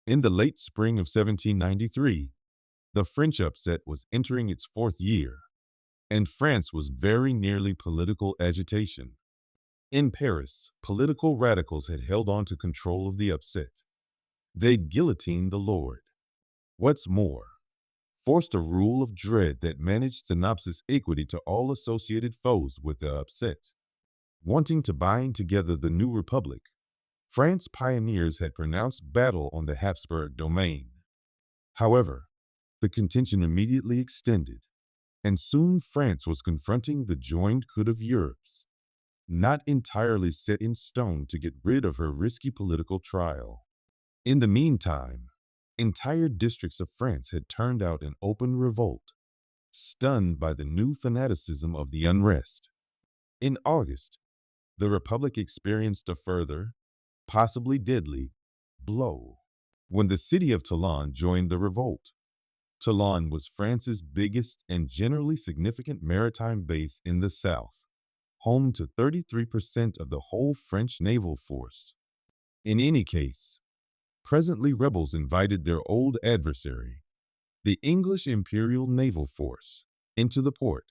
In the late spring of 1793, the French upset was entering its fourth year, and France was very nearly political agitation. In Paris, political radicals had held on to control of the upset. They guillotined the Lord. What's more, forced a rule of dread that managed synopsis equity to all associated foes with the upset. Wanting to bind together the new republic, France's pioneers had pronounced battle on the Habsburg domain. However, the contention immediately extended, and soon France was confronting the joined could of Europe's, not entirely set in stone to get rid of her risky political trial. In the meantime, entire districts of France had turned out in open revolt, stunned by the new fanaticism of the unrest. In August, the Republic experienced a further, possibly deadly, blow when the city of Toulon joined the revolt. Toulon was France's biggest and generally significant maritime base in the south, home to 33% of the whole French naval force. In any case, presently rebels invited their old adversary, the English Imperial Naval Force, into the port,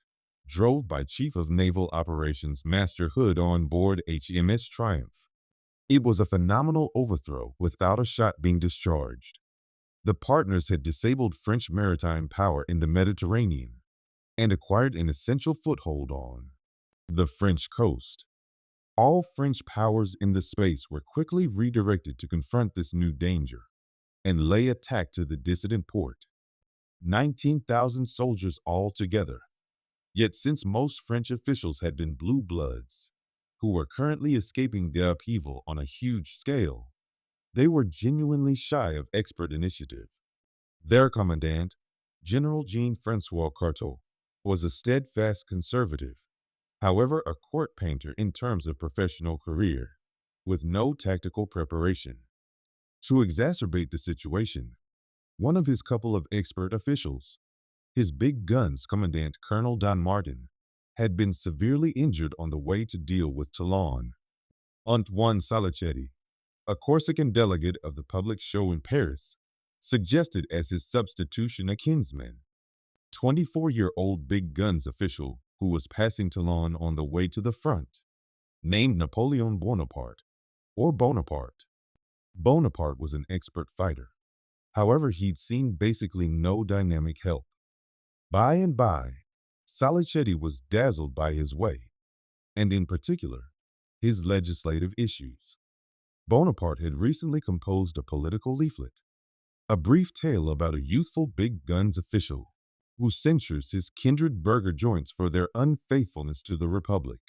drove by Chief of Naval Operations Master Hood on board HMS Triumph. It was a phenomenal overthrow without a shot being discharged. The partners had disabled French maritime power in the Mediterranean and acquired an essential foothold on the French coast. All French powers in the space were quickly redirected to confront this new danger and lay attack to the dissident port. 19,000 soldiers altogether. Yet since most French officials had been blue bloods, who were currently escaping the upheaval on a huge scale, they were genuinely shy of expert initiative. Their commandant, General Jean-Francois Carteau, was a steadfast conservative, however a court painter in terms of professional career, with no tactical preparation. To exacerbate the situation, one of his couple of expert officials, his big guns commandant Colonel Don Martin, had been severely injured on the way to deal with Toulon. Antoine Salicetti, a Corsican delegate of the public show in Paris, suggested as his substitution a kinsman, 24-year-old big guns official who was passing Toulon on the way to the front, named Napoleon Bonaparte, or Bonaparte. Bonaparte was an expert fighter. However, he'd seen basically no dynamic help. By and by, Salicetti was dazzled by his way, and in particular, his legislative issues. Bonaparte had recently composed a political leaflet, a brief tale about a youthful big guns official who censures his kindred burger joints for their unfaithfulness to the Republic.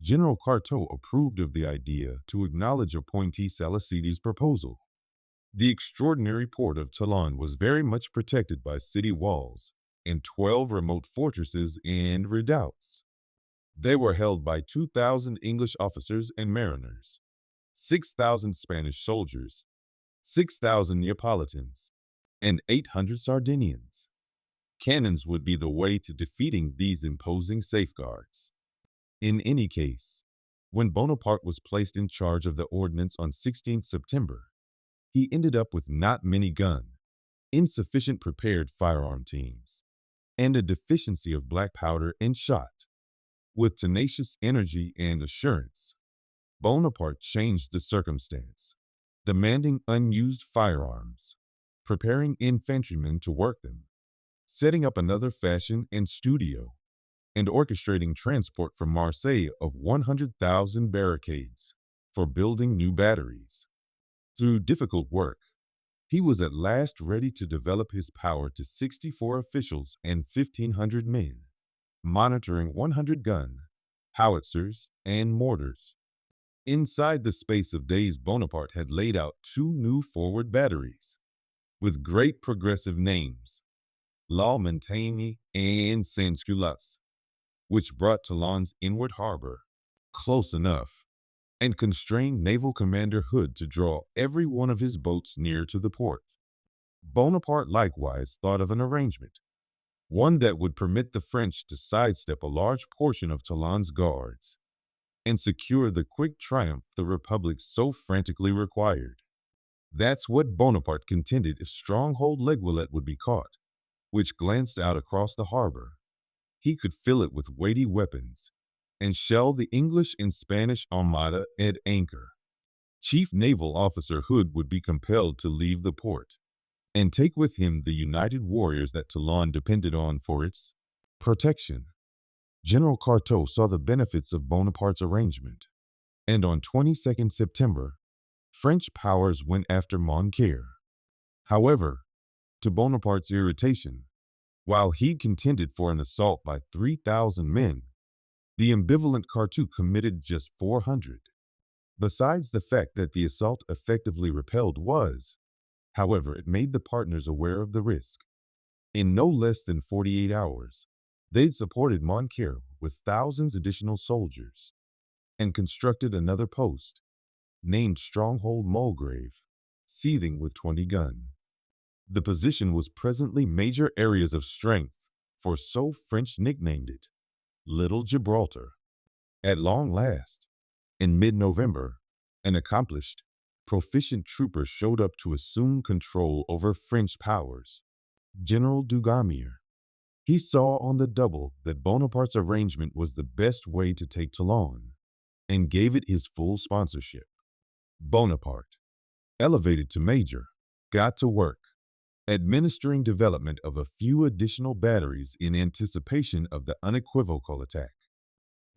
General Carteau approved of the idea to acknowledge appointee Salicetti's proposal. The extraordinary port of Toulon was very much protected by city walls and 12 remote fortresses and redoubts. They were held by 2,000 English officers and mariners, 6,000 Spanish soldiers, 6,000 Neapolitans, and 800 Sardinians. Cannons would be the way to defeating these imposing safeguards. In any case, when Bonaparte was placed in charge of the ordnance on 16 September, he ended up with not many guns, insufficient prepared firearm teams, and a deficiency of black powder and shot. With tenacious energy and assurance, Bonaparte changed the circumstance, demanding unused firearms, preparing infantrymen to work them, setting up another fashion and studio, and orchestrating transport from Marseille of 100,000 barricades for building new batteries. Through difficult work, he was at last ready to develop his power to 64 officials and 1,500 men, monitoring 100 guns, howitzers, and mortars. Inside the space of days, Bonaparte had laid out two new forward batteries, with great progressive names, La Montagne and Sans-Culottes, which brought Toulon's inward harbor close enough and constrained Naval Commander Hood to draw every one of his boats near to the port. Bonaparte likewise thought of an arrangement, one that would permit the French to sidestep a large portion of Toulon's guards and secure the quick triumph the Republic so frantically required. That's what Bonaparte contended if stronghold Leguillet would be caught, which glanced out across the harbor. He could fill it with weighty weapons and shell the English and Spanish armada at anchor. Chief Naval Officer Hood would be compelled to leave the port and take with him the united warriors that Toulon depended on for its protection. General Carteau saw the benefits of Bonaparte's arrangement, and on 22nd September, French powers went after Montcalm. However, to Bonaparte's irritation, while he contended for an assault by 3,000 men, the ambivalent Carteau committed just 400. Besides the fact that the assault effectively repelled was, however, it made the partners aware of the risk. In no less than 48 hours, they'd supported Montcalm with thousands additional soldiers and constructed another post, named Stronghold Mulgrave, seething with 20 guns. The position was presently major areas of strength, for so French nicknamed it, Little Gibraltar. At long last, in mid-November, an accomplished, proficient trooper showed up to assume control over French powers, General Dugommier. He saw on the double that Bonaparte's arrangement was the best way to take Toulon, and gave it his full sponsorship. Bonaparte, elevated to major, got to work, administering development of a few additional batteries in anticipation of the unequivocal attack.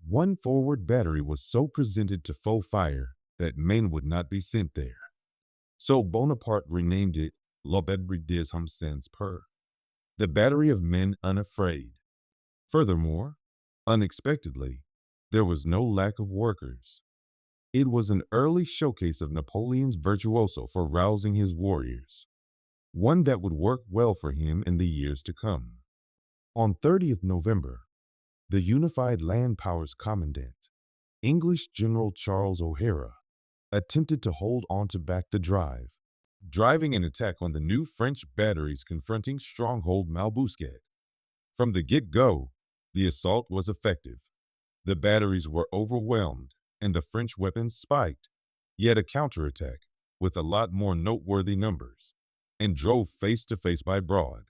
One forward battery was so presented to foe fire that men would not be sent there. So Bonaparte renamed it La Batterie des Hommes Sans Peur, the battery of men unafraid. Furthermore, unexpectedly, there was no lack of workers. It was an early showcase of Napoleon's virtuoso for rousing his warriors, one that would work well for him in the years to come. On 30th November, the unified land powers commandant, English General Charles O'Hara, attempted to hold on to back the drive, driving an attack on the new French batteries confronting stronghold Malbousquet. From the get-go, the assault was effective. The batteries were overwhelmed and the French weapons spiked, yet a counterattack, with a lot more noteworthy numbers, and drove face-to-face by Broad.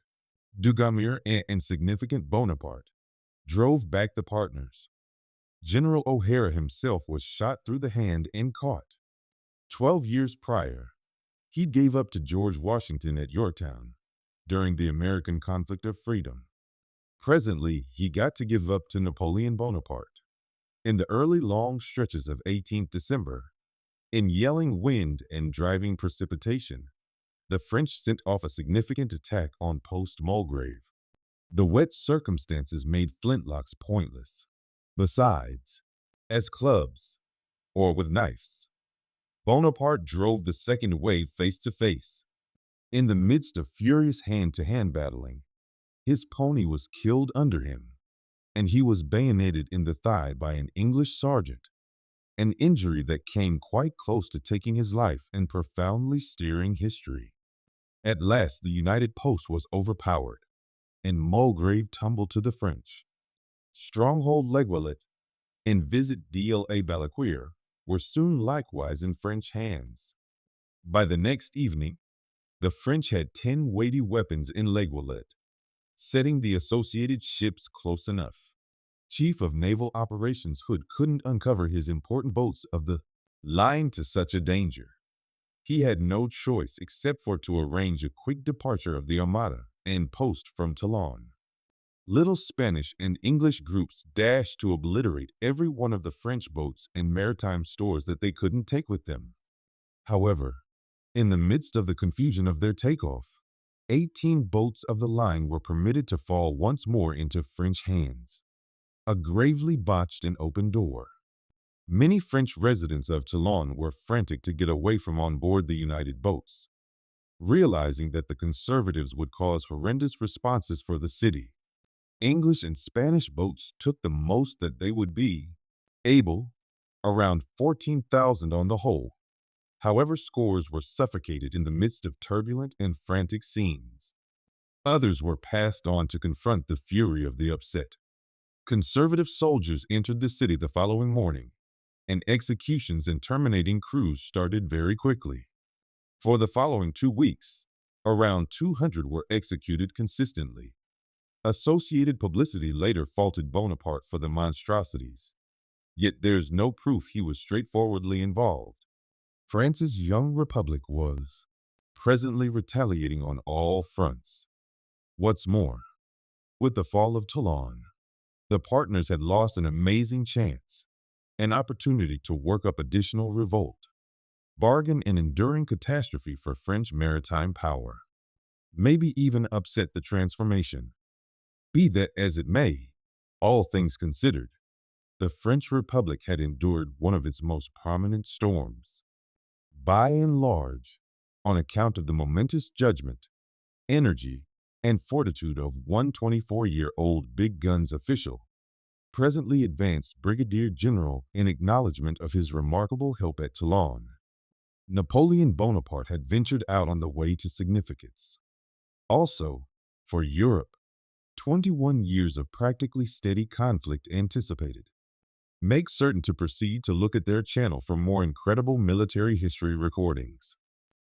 Dugommier and insignificant Bonaparte drove back the partners. General O'Hara himself was shot through the hand and caught. 12 years prior, he gave up to George Washington at Yorktown during the American Conflict of Freedom. Presently, he got to give up to Napoleon Bonaparte. In the early long stretches of 18th December, in yelling wind and driving precipitation, the French sent off a significant attack on Post Mulgrave. The wet circumstances made flintlocks pointless. Besides, as clubs, or with knives, Bonaparte drove the second wave face to face. In the midst of furious hand-to-hand battling, his pony was killed under him, and he was bayoneted in the thigh by an English sergeant, an injury that came quite close to taking his life and profoundly steering history. At last, the united post was overpowered, and Mulgrave tumbled to the French. Stronghold Leguillet and Visit d'Île Balaquer were soon likewise in French hands. By the next evening, the French had 10 weighty weapons in Leguillet, setting the associated ships close enough. Chief of Naval Operations Hood couldn't uncover his important boats of the line to such a danger. He had no choice except for to arrange a quick departure of the Armada and post from Toulon. Little Spanish and English groups dashed to obliterate every one of the French boats and maritime stores that they couldn't take with them. However, in the midst of the confusion of their takeoff, 18 boats of the line were permitted to fall once more into French hands. A gravely botched and open door. Many French residents of Toulon were frantic to get away from on board the united boats, realizing that the conservatives would cause horrendous responses for the city. English and Spanish boats took the most that they would be able, around 14,000 on the whole. However, scores were suffocated in the midst of turbulent and frantic scenes. Others were passed on to confront the fury of the upset. Conservative soldiers entered the city the following morning, and executions and terminating crews started very quickly. For the following 2 weeks, around 200 were executed consistently. Associated publicity later faulted Bonaparte for the monstrosities, yet there's no proof he was straightforwardly involved. France's young republic was presently retaliating on all fronts. What's more, with the fall of Toulon, the partners had lost an amazing chance, an opportunity to work up additional revolt, bargain an enduring catastrophe for French maritime power, maybe even upset the transformation. Be that as it may, all things considered, the French Republic had endured one of its most prominent storms. By and large, on account of the momentous judgment, energy, and fortitude of one 24-year-old big guns official, presently advanced brigadier general in acknowledgement of his remarkable help at Toulon. Napoleon Bonaparte had ventured out on the way to significance. Also, for Europe, 21 years of practically steady conflict anticipated. Make certain to proceed to look at their channel for more incredible military history recordings.